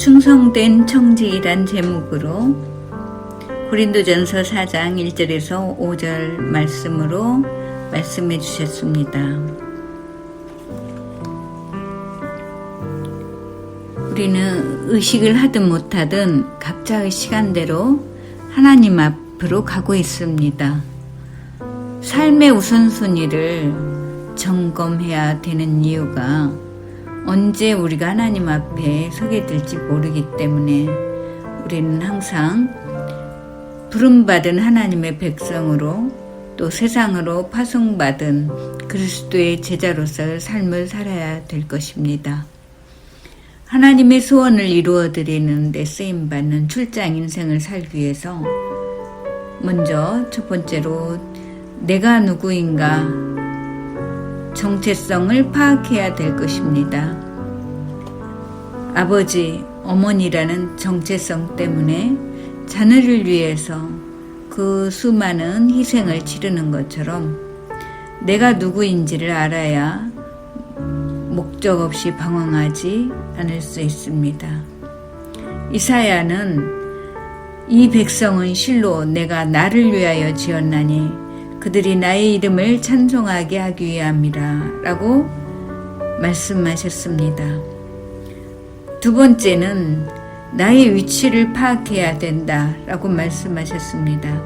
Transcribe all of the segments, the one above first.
충성된 청지기란 제목으로 고린도전서 4장 1절에서 5절 말씀으로 말씀해 주셨습니다. 우리는 의식을 하든 못하든 각자의 시간대로 하나님 앞으로 가고 있습니다. 삶의 우선순위를 점검해야 되는 이유가 언제 우리가 하나님 앞에 서게 될지 모르기 때문에 우리는 항상 부름받은 하나님의 백성으로 또 세상으로 파송받은 그리스도의 제자로서의 삶을 살아야 될 것입니다. 하나님의 소원을 이루어드리는 데 쓰임받는 출장 인생을 살기 위해서 먼저 첫 번째로 내가 누구인가 정체성을 파악해야 될 것입니다. 아버지, 어머니라는 정체성 때문에 자녀를 위해서 그 수많은 희생을 치르는 것처럼 내가 누구인지를 알아야 목적 없이 방황하지 않을 수 있습니다. 이사야는 이 백성은 실로 내가 나를 위하여 지었나니 그들이 나의 이름을 찬송하게 하기 위함이라 라고 말씀하셨습니다. 두 번째는 나의 위치를 파악해야 된다 라고 말씀하셨습니다.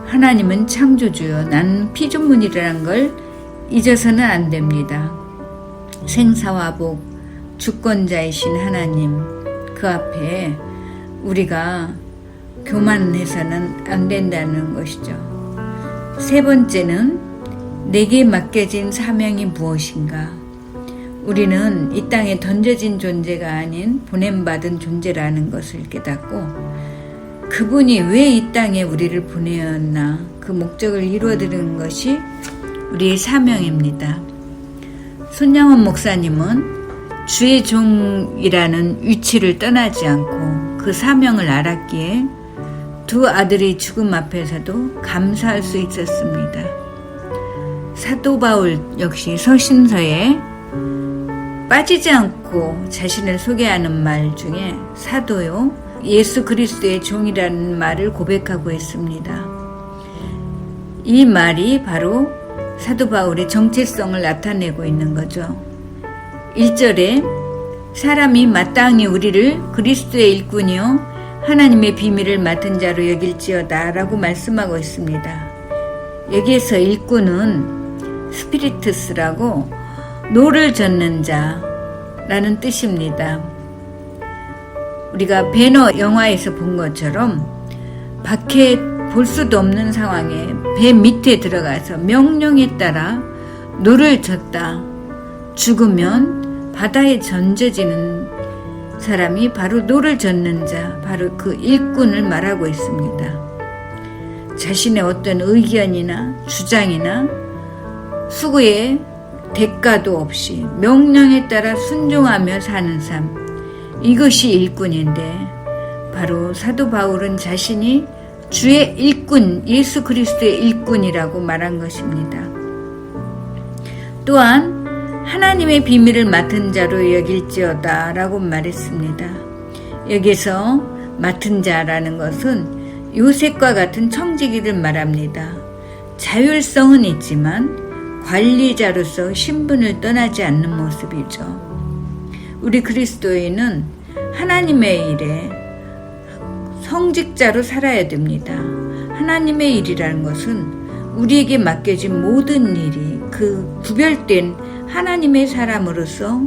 하나님은 창조주요 나는 피조물이라는 걸 잊어서는 안 됩니다. 생사와 복, 주권자이신 하나님 그 앞에 우리가 교만해서는 안 된다는 것이죠. 세 번째는 내게 맡겨진 사명이 무엇인가? 우리는 이 땅에 던져진 존재가 아닌 보냄받은 존재라는 것을 깨닫고 그분이 왜 이 땅에 우리를 보내었나 그 목적을 이루어드리는 것이 우리의 사명입니다. 손양원 목사님은 주의 종이라는 위치를 떠나지 않고 그 사명을 알았기에 두 아들의 죽음 앞에서도 감사할 수 있었습니다. 사도 바울 역시 서신서에 빠지지 않고 자신을 소개하는 말 중에 사도요 예수 그리스도의 종이라는 말을 고백하고 있습니다. 이 말이 바로 사도 바울의 정체성을 나타내고 있는 거죠. 1절에 사람이 마땅히 우리를 그리스도의 일꾼이요 하나님의 비밀을 맡은 자로 여길지어다 라고 말씀하고 있습니다. 여기에서 일꾼은 스피리투스라고 노를 젓는 자라는 뜻입니다. 우리가 배너 영화에서 본 것처럼 밖에 볼 수도 없는 상황에 배 밑에 들어가서 명령에 따라 노를 젓다 죽으면 바다에 던져지는 사람이 바로 노를 젓는 자, 바로 그 일꾼을 말하고 있습니다. 자신의 어떤 의견이나 주장이나 수고에 대가도 없이 명령에 따라 순종하며 사는 삶, 이것이 일꾼인데 바로 사도 바울은 자신이 주의 일꾼, 예수 그리스도의 일꾼이라고 말한 것입니다. 또한 하나님의 비밀을 맡은 자로 여길지어다 라고 말했습니다. 여기서 맡은 자라는 것은 요셉과 같은 청지기를 말합니다. 자율성은 있지만 관리자로서 신분을 떠나지 않는 모습이죠. 우리 그리스도인은 하나님의 일에 성직자로 살아야 됩니다. 하나님의 일이라는 것은 우리에게 맡겨진 모든 일이 그 구별된 하나님의 사람으로서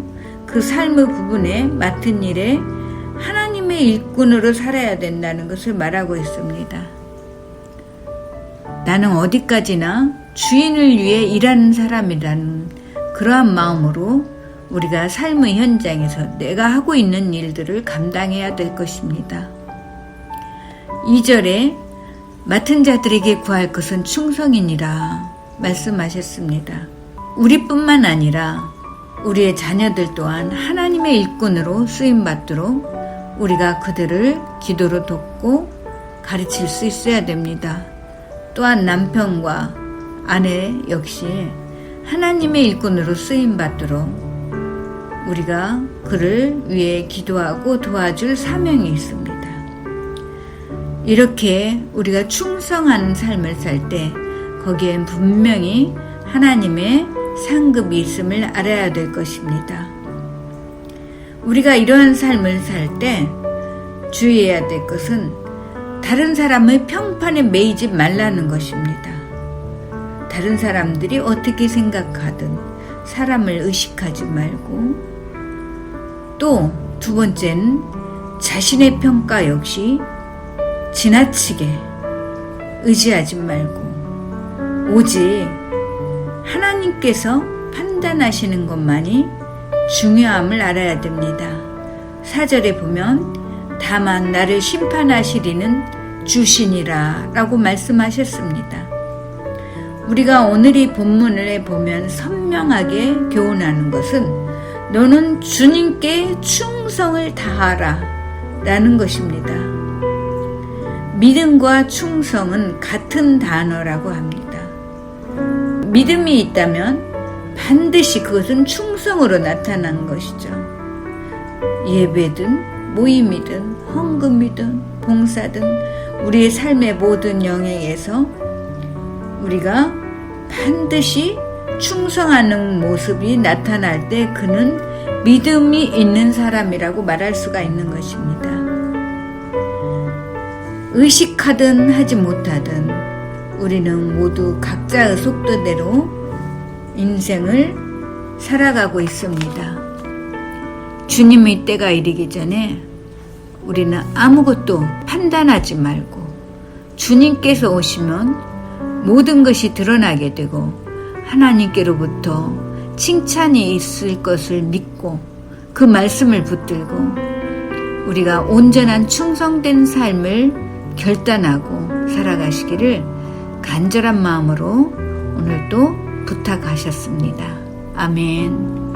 그 삶의 부분에 맡은 일에 하나님의 일꾼으로 살아야 된다는 것을 말하고 있습니다. 나는 어디까지나 주인을 위해 일하는 사람이라는 그러한 마음으로 우리가 삶의 현장에서 내가 하고 있는 일들을 감당해야 될 것입니다. 2절에 맡은 자들에게 구할 것은 충성이니라 말씀하셨습니다. 우리뿐만 아니라 우리의 자녀들 또한 하나님의 일꾼으로 쓰임받도록 우리가 그들을 기도로 돕고 가르칠 수 있어야 됩니다. 또한 남편과 아내 역시 하나님의 일꾼으로 쓰임받도록 우리가 그를 위해 기도하고 도와줄 사명이 있습니다. 이렇게 우리가 충성하는 삶을 살 때 거기엔 분명히 하나님의 상급이 있음을 알아야 될 것입니다. 우리가 이러한 삶을 살 때 주의해야 될 것은 다른 사람의 평판에 매이지 말라는 것입니다. 다른 사람들이 어떻게 생각하든 사람을 의식하지 말고, 또 두 번째는 자신의 평가 역시 지나치게 의지하지 말고 오직 하나님께서 판단하시는 것만이 중요함을 알아야 됩니다. 4절에 보면 다만 나를 심판하시리는 주시니라 라고 말씀하셨습니다. 우리가 오늘 이 본문을 보면 선명하게 교훈하는 것은 너는 주님께 충성을 다하라 라는 것입니다. 믿음과 충성은 같은 단어라고 합니다. 믿음이 있다면 반드시 그것은 충성으로 나타나는 것이죠. 예배든 모임이든 헌금이든 봉사든 우리의 삶의 모든 영역에서 우리가 반드시 충성하는 모습이 나타날 때 그는 믿음이 있는 사람이라고 말할 수가 있는 것입니다. 의식하든 하지 못하든 우리는 모두 각자의 속도대로 인생을 살아가고 있습니다. 주님의 때가 이르기 전에 우리는 아무것도 판단하지 말고 주님께서 오시면 모든 것이 드러나게 되고 하나님께로부터 칭찬이 있을 것을 믿고 그 말씀을 붙들고 우리가 온전한 충성된 삶을 결단하고 살아가시기를 간절한 마음으로 오늘도 부탁하셨습니다. 아멘.